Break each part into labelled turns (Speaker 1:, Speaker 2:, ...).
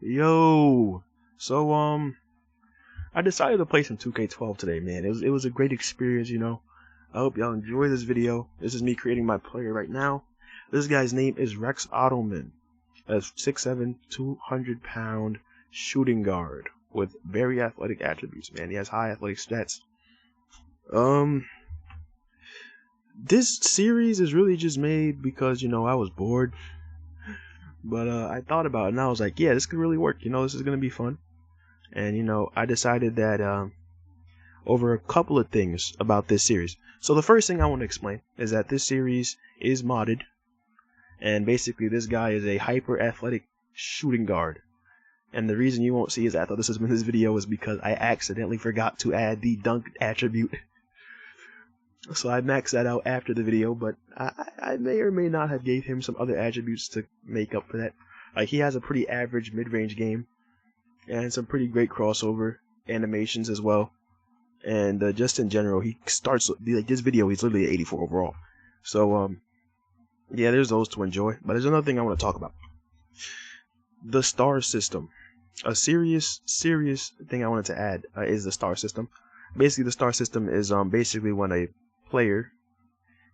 Speaker 1: Yo, so I decided to play some 2K12 today, man. It was a great experience, you know. I hope y'all enjoy this video. This is me creating my player right now. This guy's name is Rex Ottoman, a 6'7", 200-pound shooting guard with very athletic attributes, man. He has high athletic stats. This series is really just made because, you know, I was bored. But I thought about it and I was like, yeah, this could really work. You know, this is going to be fun. And, you know, I decided that over a couple of things about this series. So the first thing I want to explain is that this series is modded. And basically this guy is a hyper athletic shooting guard. And the reason you won't see his athleticism in this video is because I accidentally forgot to add the dunk attribute. So I maxed that out after the video, but I may or may not have gave him some other attributes to make up for that. Like, he has a pretty average mid-range game, and some pretty great crossover animations as well. And just in general, he starts, like, this video, he's literally 84 overall. So, yeah, there's those to enjoy. But there's another thing I want to talk about. The star system. A serious thing I wanted to add is the star system. Basically, the star system is basically when a player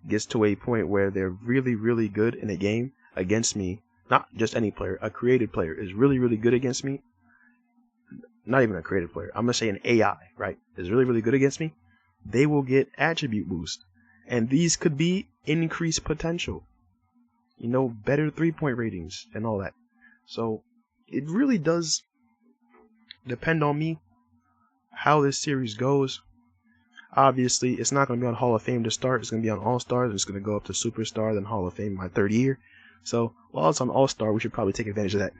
Speaker 1: gets to a point where they're really good in a game against me, not just any player, a created player is really good against me, not even a created player, I'm gonna say an AI, right, is really good against me, they will get attribute boost, and these could be increased potential, you know, better 3-point ratings and all that. So it really does depend on me how this series goes. Obviously, it's not going to be on Hall of Fame to start. It's going to be on All-Stars, and it's going to go up to Superstar, then Hall of Fame my third year. So, while it's on All-Star, we should probably take advantage of that.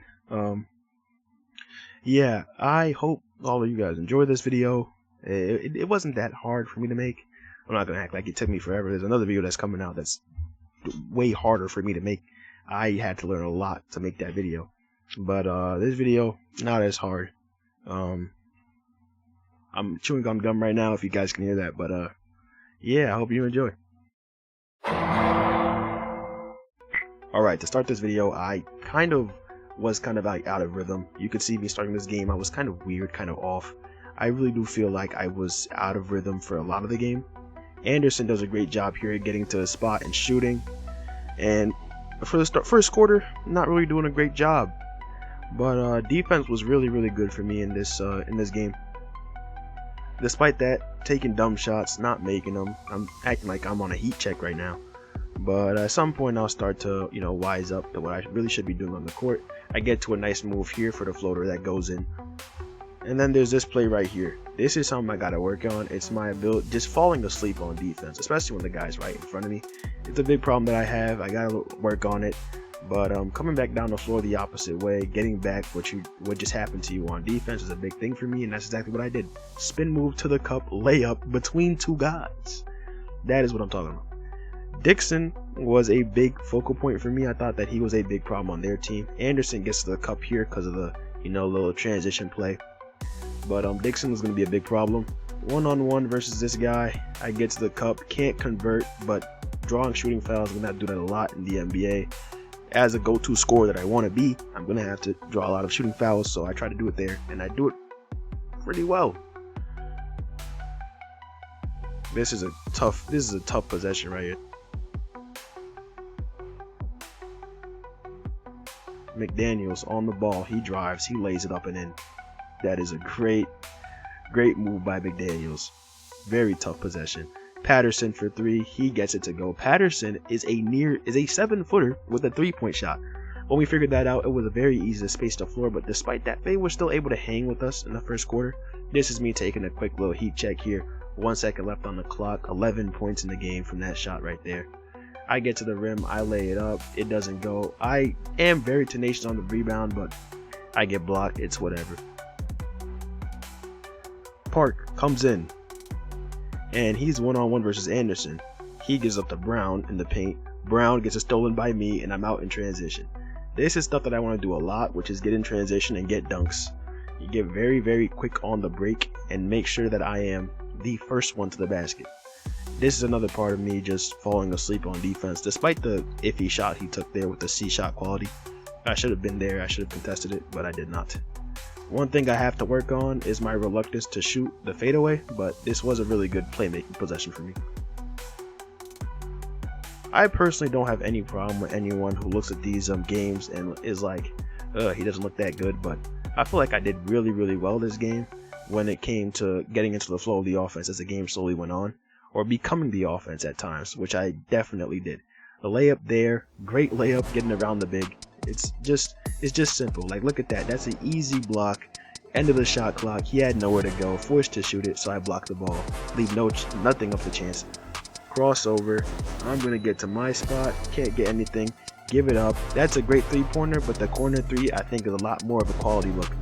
Speaker 1: Yeah, I hope all of you guys enjoy this video. It wasn't that hard for me to make. I'm not going to act like it took me forever. There's another video that's coming out that's way harder for me to make. I had to learn a lot to make that video. But this video, not as hard. I'm chewing on gum right now if you guys can hear that, but yeah, I hope you enjoy. Alright, to start this video, I was kind of out of rhythm. You could see me starting this game, I was kind of weird, kind of off. I really do feel like I was out of rhythm for a lot of the game. Anderson does a great job here getting to a spot and shooting. And for the first quarter, not really doing a great job. But defense was really good for me in this game. Despite that, taking dumb shots, not making them. I'm acting like I'm on a heat check right now. But at some point I'll start to, you know, wise up to what I really should be doing on the court. I get to a nice move here for the floater that goes in. And then there's this play right here. This is something I gotta work on. It's my ability, just falling asleep on defense, especially when the guy's right in front of me. It's a big problem that I have. I gotta work on it. But coming back down the floor the opposite way, getting back what just happened to you on defense is a big thing for me, and that's exactly what I did. Spin move to the cup, layup between two guys. That is what I'm talking about. Dixon was a big focal point for me. I thought that he was a big problem on their team. Anderson gets to the cup here because of the, you know, little transition play. But Dixon was going to be a big problem. One-on-one versus this guy. I get to the cup, can't convert, but drawing shooting fouls, I'm going to have to do that a lot in the NBA. As a go-to scorer that I want to be, I'm going to have to draw a lot of shooting fouls, so I try to do it there, and I do it pretty well. This is a tough possession right here. McDaniels on the ball, he drives, he lays it up and in. That is a great move by McDaniels. Very tough possession. Patterson for 3, he gets it to go. Patterson is a 7-footer with a 3-point shot. When we figured that out, it was a very easy to space the floor, but despite that, they were still able to hang with us in the first quarter. This is me taking a quick little heat check here. 1 second left on the clock, 11 points in the game from that shot right there. I get to the rim, I lay it up, it doesn't go. I am very tenacious on the rebound, but I get blocked, it's whatever. Park comes in, and he's one-on-one versus Anderson. He gives up to Brown in the paint. Brown gets it stolen by me, and I'm out in transition. This is stuff that I want to do a lot, which is get in transition and get dunks. You get very quick on the break and make sure that I am the first one to the basket. This is another part of me just falling asleep on defense, despite the iffy shot he took there with the C shot quality. I should have been there. I should have contested it, but I did not. One thing I have to work on is my reluctance to shoot the fadeaway, but this was a really good playmaking possession for me. I personally don't have any problem with anyone who looks at these games and is like, he doesn't look that good, but I feel like I did really well this game when it came to getting into the flow of the offense as the game slowly went on, or becoming the offense at times, which I definitely did. The layup there, great layup getting around the big. It's just simple. Like, look at that. That's an easy block. End of the shot clock. He had nowhere to go, forced to shoot it, so I blocked the ball. Leave nothing up to chance. Crossover. I'm gonna get to my spot. Can't get anything. Give it up. That's a great three-pointer, but the corner three I think is a lot more of a quality look.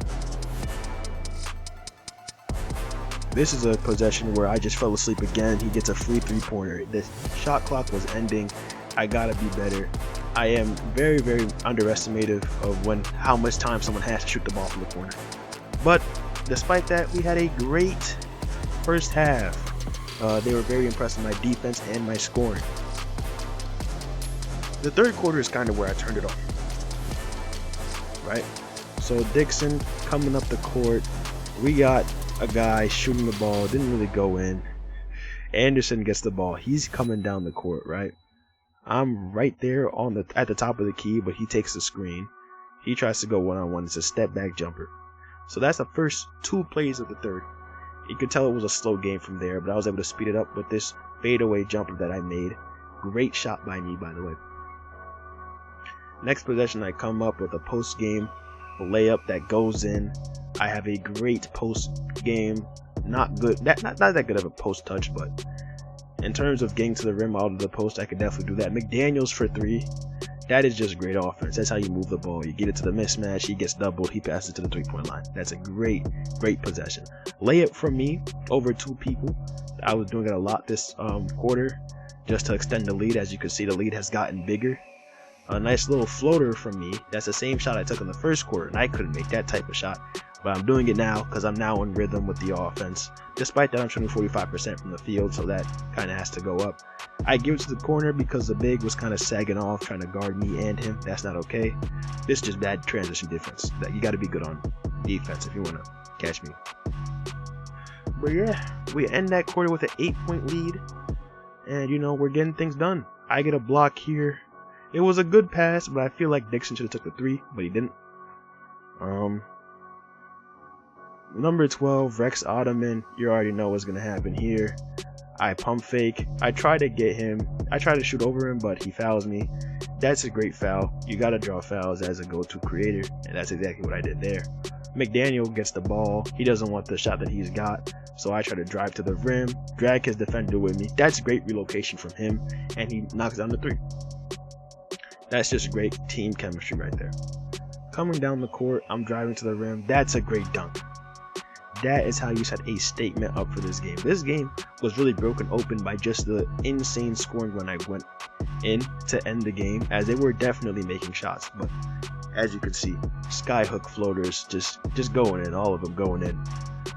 Speaker 1: This is a possession where I just fell asleep again. He gets a free three-pointer. The shot clock was ending. I gotta be better. I am very underestimative of how much time someone has to shoot the ball from the corner. But despite that, we had a great first half. They were very impressed with my defense and my scoring. The third quarter is kind of where I turned it off. Right? So Dixon coming up the court. We got a guy shooting the ball. Didn't really go in. Anderson gets the ball. He's coming down the court, right? I'm right there at the top of the key, but he takes the screen. He tries to go one-on-one. It's a step back jumper. So that's the first 2 plays of the third. You could tell it was a slow game from there, but I was able to speed it up with this fadeaway jumper that I made. Great shot by me, by the way. Next possession, I come up with a post-game layup that goes in. I have a great post-game, not that good of a post touch, but in terms of getting to the rim out of the post, I could definitely do that. McDaniels for 3. That is just great offense. That's how you move the ball. You get it to the mismatch, he gets doubled, he passes it to the three-point line. That's a great possession. Layup from me over 2 people. I was doing it a lot this quarter just to extend the lead. As you can see, the lead has gotten bigger. A nice little floater from me. That's the same shot I took in the first quarter, and I couldn't make that type of shot. But I'm doing it now because I'm now in rhythm with the offense. Despite that, I'm shooting 45% from the field, so that kind of has to go up. I give it to the corner because the big was kind of sagging off, trying to guard me and him. That's not okay. This is just bad transition defense. That you got to be good on defense if you want to catch me. But yeah, we end that quarter with an 8-point lead, and we're getting things done. I get a block here. It was a good pass, but I feel like Dixon should have took the 3, but he didn't. Number 12, Rex Ottoman. You already know what's gonna happen here. I pump fake. I try to get him. I try to shoot over him, but he fouls me. That's a great foul. You gotta draw fouls as a go-to creator, and that's exactly what I did there. McDaniel gets the ball. He doesn't want the shot that he's got, so I try to drive to the rim, drag his defender with me. That's great relocation from him, and he knocks down the 3. That's just great team chemistry right there. Coming down the court, I'm driving to the rim. That's a great dunk. That is how you set a statement up for this game. This game was really broken open by just the insane scoring run I went in to end the game, as they were definitely making shots. But as you can see, skyhook floaters just going in, all of them going in.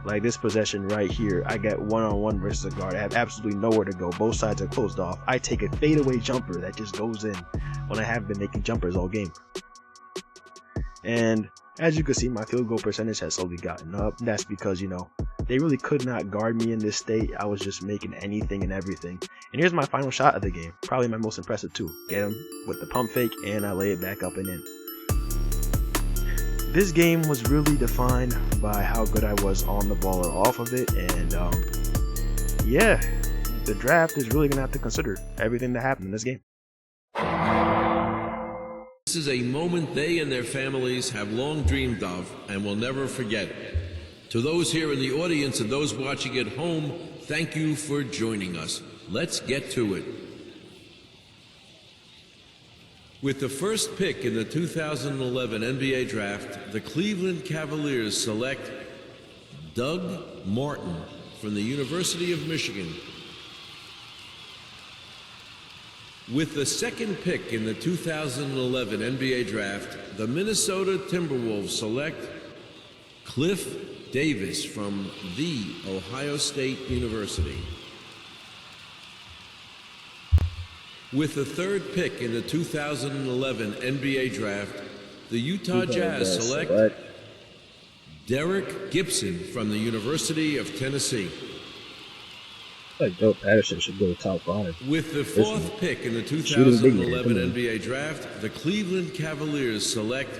Speaker 1: Like this possession right here, I get one-on-one versus a guard. I have absolutely nowhere to go. Both sides are closed off. I take a fadeaway jumper that just goes in when I have been making jumpers all game. And as you can see, my field goal percentage has slowly gotten up. That's because, they really could not guard me in this state. I was just making anything and everything. And here's my final shot of the game. Probably my most impressive too. Get him with the pump fake, and I lay it back up and in. This game was really defined by how good I was on the ball or off of it. And yeah, the draft is really going to have to consider everything that happened in this game.
Speaker 2: This is a moment they and their families have long dreamed of and will never forget. To those here in the audience and those watching at home, thank you for joining us. Let's get to it. With the first pick in the 2011 NBA Draft, the Cleveland Cavaliers select Doug Martin from the University of Michigan. With the second pick in the 2011 NBA Draft, the Minnesota Timberwolves select Cliff Davis from The Ohio State University. With the third pick in the 2011 NBA Draft, the Utah Jazz select Derek Gibson from the University of Tennessee.
Speaker 3: I like Joe Patterson should go top 5.
Speaker 2: With the 4th pick in the 2011 NBA Draft, the Cleveland Cavaliers select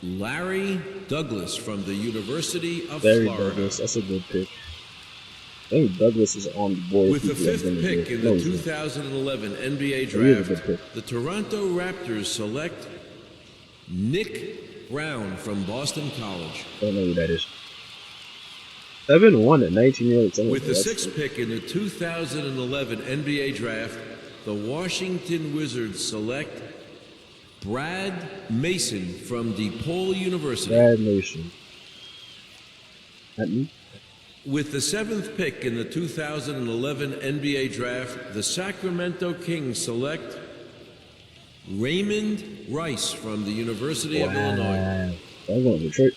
Speaker 2: Larry Douglas from the University of
Speaker 3: Larry
Speaker 2: Florida.
Speaker 3: Douglas, that's a good pick. I think Douglas is on the board.
Speaker 2: With the 5th pick in the 2011 NBA Draft, the Toronto Raptors select Nick Brown from Boston College.
Speaker 3: I don't know who that is. 7-1 at 19 years old.
Speaker 2: With the 6th pick in the 2011 NBA Draft, the Washington Wizards select Brad Mason from DePaul University.
Speaker 3: Brad Mason. Not me.
Speaker 2: With the 7th pick in the 2011 NBA Draft, the Sacramento Kings select Raymond Rice from the University of Illinois.
Speaker 3: I'm going to Detroit.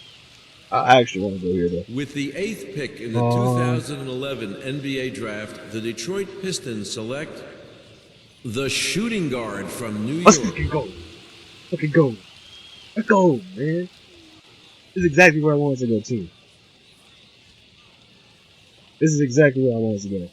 Speaker 3: I actually want to go here, though.
Speaker 2: With the 8th pick in the 2011 NBA Draft, the Detroit Pistons select the shooting guard from New York.
Speaker 3: Let's fucking go. Fucking go. Let's go, man. This is exactly where I wanted to go, too. This is exactly where I wanted to go.